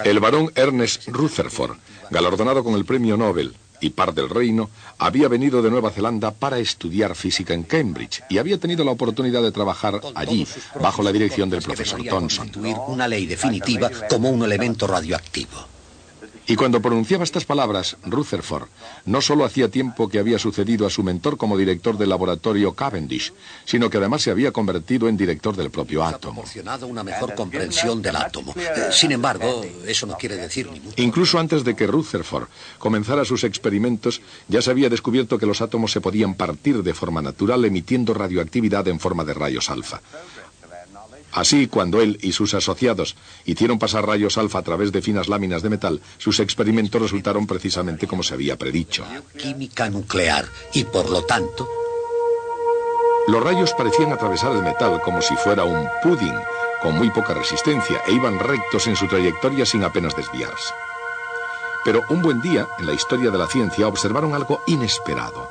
El barón Ernest Rutherford, galardonado con el premio Nobel y par del reino, había venido de Nueva Zelanda para estudiar física en Cambridge y había tenido la oportunidad de trabajar allí bajo la dirección del profesor Thomson. Una ley definitiva como un elemento radioactivo. Y cuando pronunciaba estas palabras, Rutherford no solo hacía tiempo que había sucedido a su mentor como director del laboratorio Cavendish, sino que además se había convertido en director del propio átomo. Proporcionado una mejor comprensión del átomo. Sin embargo, eso no quiere decir ni mucho. Incluso antes de que Rutherford comenzara sus experimentos, ya se había descubierto que los átomos se podían partir de forma natural emitiendo radioactividad en forma de rayos alfa. Así, cuando él y sus asociados hicieron pasar rayos alfa a través de finas láminas de metal, sus experimentos resultaron precisamente como se había predicho. Química nuclear y, por lo tanto... Los rayos parecían atravesar el metal como si fuera un pudding, con muy poca resistencia, e iban rectos en su trayectoria sin apenas desviarse. Pero un buen día, en la historia de la ciencia, observaron algo inesperado.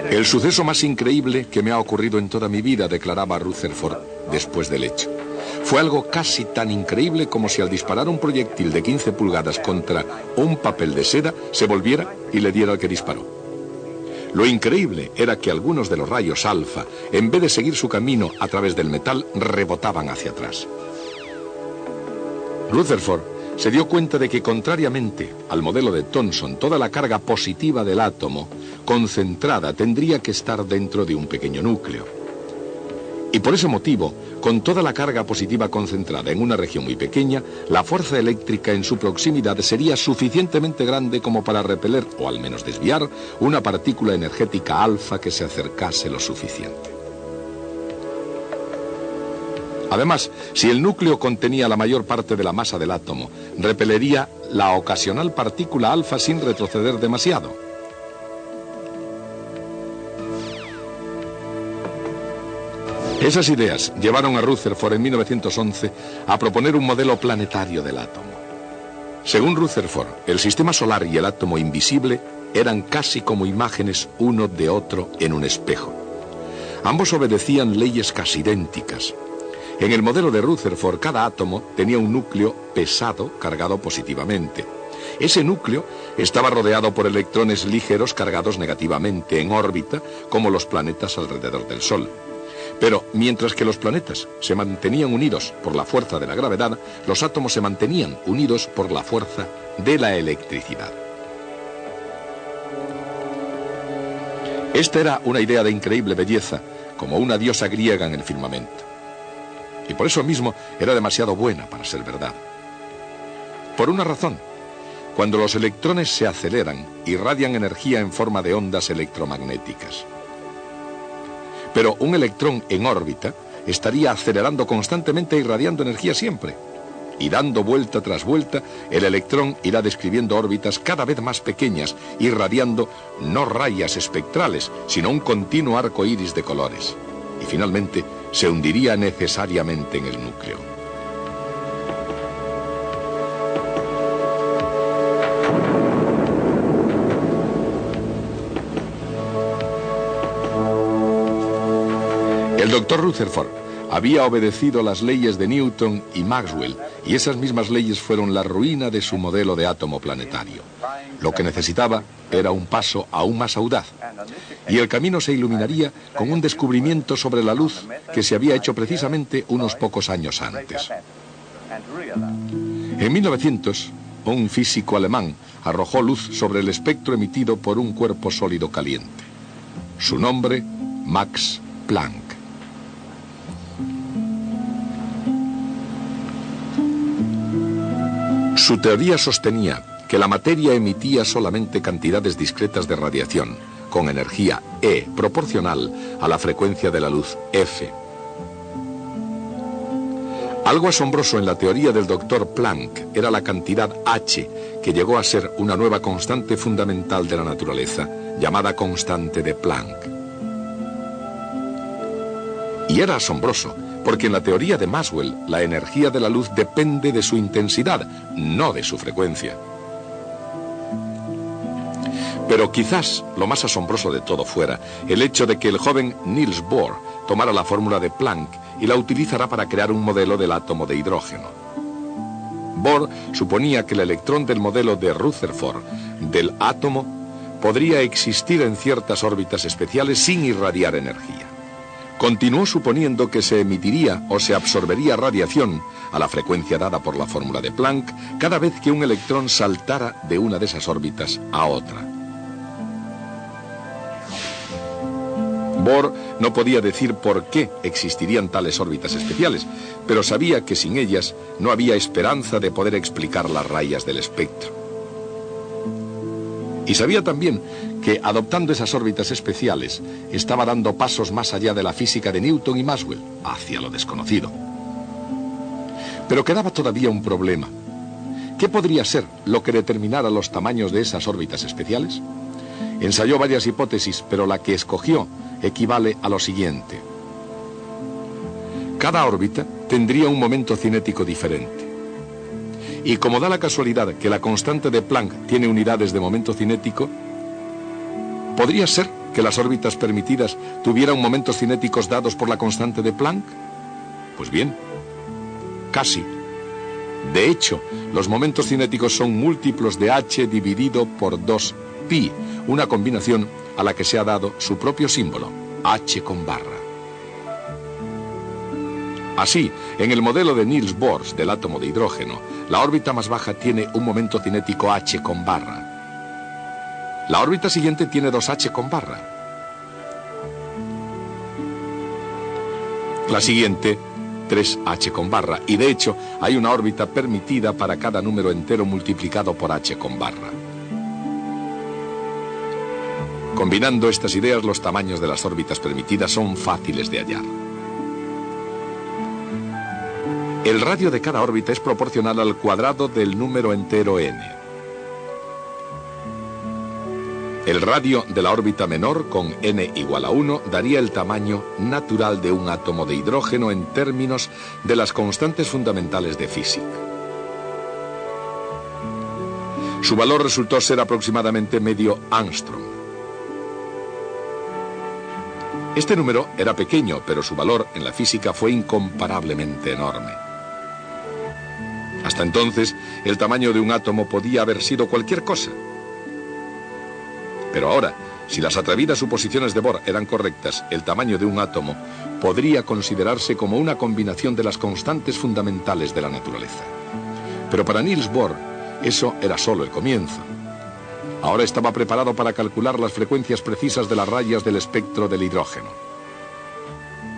El suceso más increíble que me ha ocurrido en toda mi vida, declaraba Rutherford después del hecho. Fue algo casi tan increíble como si al disparar un proyectil de 15 pulgadas contra un papel de seda se volviera y le diera al que disparó. Lo increíble era que algunos de los rayos alfa, en vez de seguir su camino a través del metal, rebotaban hacia atrás. Rutherford se dio cuenta de que, contrariamente al modelo de Thomson, toda la carga positiva del átomo concentrada tendría que estar dentro de un pequeño núcleo. Y por ese motivo, con toda la carga positiva concentrada en una región muy pequeña, la fuerza eléctrica en su proximidad sería suficientemente grande como para repeler, o al menos desviar, una partícula energética alfa que se acercase lo suficiente. Además, si el núcleo contenía la mayor parte de la masa del átomo, repelería la ocasional partícula alfa sin retroceder demasiado. Esas ideas llevaron a Rutherford en 1911 a proponer un modelo planetario del átomo. Según Rutherford, el sistema solar y el átomo invisible eran casi como imágenes uno de otro en un espejo. Ambos obedecían leyes casi idénticas. En el modelo de Rutherford, cada átomo tenía un núcleo pesado cargado positivamente. Ese núcleo estaba rodeado por electrones ligeros cargados negativamente en órbita, como los planetas alrededor del Sol. Pero mientras que los planetas se mantenían unidos por la fuerza de la gravedad, los átomos se mantenían unidos por la fuerza de la electricidad. Esta era una idea de increíble belleza, como una diosa griega en el firmamento. Y por eso mismo era demasiado buena para ser verdad. Por una razón: cuando los electrones se aceleran, irradian energía en forma de ondas electromagnéticas. Pero un electrón en órbita estaría acelerando constantemente e irradiando energía siempre. Y dando vuelta tras vuelta, el electrón irá describiendo órbitas cada vez más pequeñas, irradiando no rayas espectrales, sino un continuo arco iris de colores. Y finalmente se hundiría necesariamente en el núcleo. El doctor Rutherford había obedecido las leyes de Newton y Maxwell, y esas mismas leyes fueron la ruina de su modelo de átomo planetario. Lo que necesitaba era un paso aún más audaz, y el camino se iluminaría con un descubrimiento sobre la luz que se había hecho precisamente unos pocos años antes. En 1900, un físico alemán arrojó luz sobre el espectro emitido por un cuerpo sólido caliente. Su nombre, Max Planck. Su teoría sostenía que la materia emitía solamente cantidades discretas de radiación, con energía E proporcional a la frecuencia de la luz F. Algo asombroso en la teoría del doctor Planck era la cantidad H, que llegó a ser una nueva constante fundamental de la naturaleza, llamada constante de Planck. Y era asombroso, porque en la teoría de Maxwell, la energía de la luz depende de su intensidad, no de su frecuencia. Pero quizás lo más asombroso de todo fuera el hecho de que el joven Niels Bohr tomara la fórmula de Planck y la utilizará para crear un modelo del átomo de hidrógeno. Bohr suponía que el electrón del modelo de Rutherford del átomo podría existir en ciertas órbitas especiales sin irradiar energía. Continuó suponiendo que se emitiría o se absorbería radiación a la frecuencia dada por la fórmula de Planck cada vez que un electrón saltara de una de esas órbitas a otra. Bohr no podía decir por qué existirían tales órbitas especiales, pero sabía que sin ellas no había esperanza de poder explicar las rayas del espectro. Y sabía también que, adoptando esas órbitas especiales, estaba dando pasos más allá de la física de Newton y Maxwell, hacia lo desconocido. Pero quedaba todavía un problema. ¿Qué podría ser lo que determinara los tamaños de esas órbitas especiales? Ensayó varias hipótesis, pero la que escogió equivale a lo siguiente. Cada órbita tendría un momento cinético diferente. Y como da la casualidad que la constante de Planck tiene unidades de momento cinético, ¿podría ser que las órbitas permitidas tuvieran momentos cinéticos dados por la constante de Planck? Pues bien, casi. De hecho, los momentos cinéticos son múltiplos de h dividido por 2pi, una combinación a la que se ha dado su propio símbolo, h con barra. Así, en el modelo de Niels Bohr del átomo de hidrógeno, la órbita más baja tiene un momento cinético h con barra. La órbita siguiente tiene 2h con barra. La siguiente, 3h con barra. Y de hecho, hay una órbita permitida para cada número entero multiplicado por h con barra. Combinando estas ideas, los tamaños de las órbitas permitidas son fáciles de hallar. El radio de cada órbita es proporcional al cuadrado del número entero n. El radio de la órbita menor, con n igual a 1, daría el tamaño natural de un átomo de hidrógeno en términos de las constantes fundamentales de física. Su valor resultó ser aproximadamente medio ángstrom. Este número era pequeño, pero su valor en la física fue incomparablemente enorme. Hasta entonces, el tamaño de un átomo podía haber sido cualquier cosa. Pero ahora, si las atrevidas suposiciones de Bohr eran correctas, el tamaño de un átomo podría considerarse como una combinación de las constantes fundamentales de la naturaleza. Pero para Niels Bohr, eso era solo el comienzo. Ahora estaba preparado para calcular las frecuencias precisas de las rayas del espectro del hidrógeno.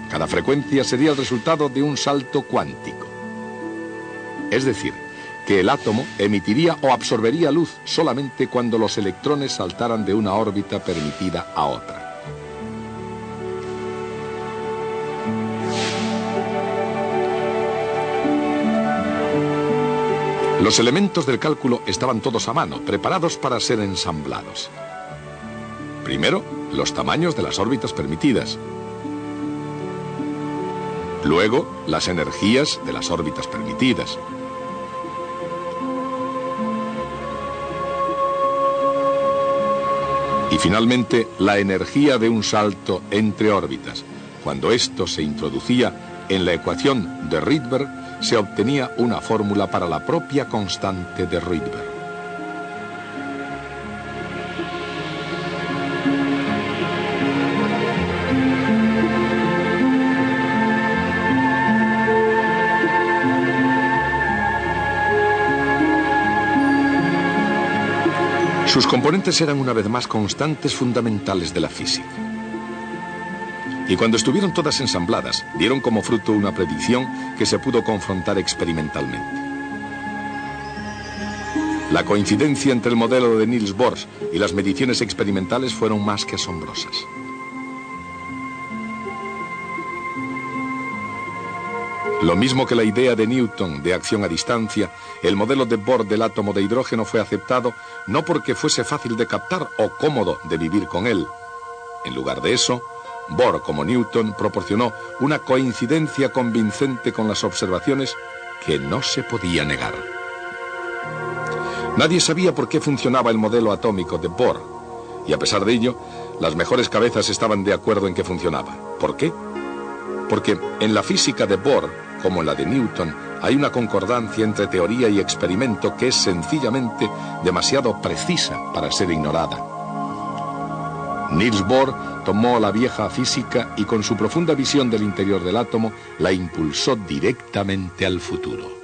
Cada frecuencia sería el resultado de un salto cuántico. Es decir, que el átomo emitiría o absorbería luz solamente cuando los electrones saltaran de una órbita permitida a otra. Los elementos del cálculo estaban todos a mano, preparados para ser ensamblados. Primero, los tamaños de las órbitas permitidas. Luego, las energías de las órbitas permitidas. Y finalmente, la energía de un salto entre órbitas. Cuando esto se introducía en la ecuación de Rydberg, se obtenía una fórmula para la propia constante de Rydberg. Sus componentes eran una vez más constantes fundamentales de la física. Y cuando estuvieron todas ensambladas, dieron como fruto una predicción que se pudo confrontar experimentalmente. La coincidencia entre el modelo de Niels Bohr y las mediciones experimentales fueron más que asombrosas. Lo mismo que la idea de Newton de acción a distancia, el modelo de Bohr del átomo de hidrógeno fue aceptado no porque fuese fácil de captar o cómodo de vivir con él. En lugar de eso, Bohr, como Newton, proporcionó una coincidencia convincente con las observaciones que no se podía negar. Nadie sabía por qué funcionaba el modelo atómico de Bohr, Y a pesar de ello, las mejores cabezas estaban de acuerdo en que funcionaba. ¿Por qué? Porque en la física de Bohr, como en la de Newton, hay una concordancia entre teoría y experimento que es sencillamente demasiado precisa para ser ignorada. Niels Bohr tomó la vieja física y con su profunda visión del interior del átomo la impulsó directamente al futuro.